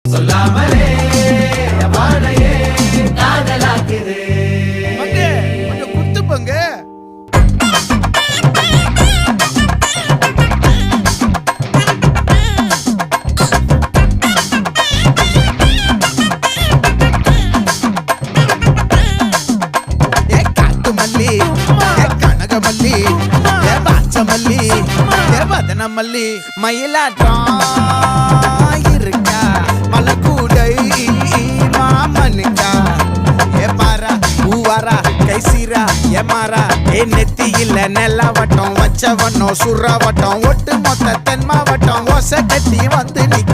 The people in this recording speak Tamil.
சொல்லாமலே வாழையே காதலாக்குது. கொஞ்சம் குத்து பங்க. கனகமல்லி பாச்சமல்லி வதனமல்லி மயிலாட்டம் இருக்கா மலக்கூடை மாமனுக்கா ஏ பாரா பூவாரா கைசீரா ஏ மாறா ஏ நெத்தி இல்ல நெல்லாவட்டம் வச்சவட்டம் சுறாவட்டம் ஒட்டு மொத்த தென் மாவட்டம் ஓசை கட்டி வந்து நிக்க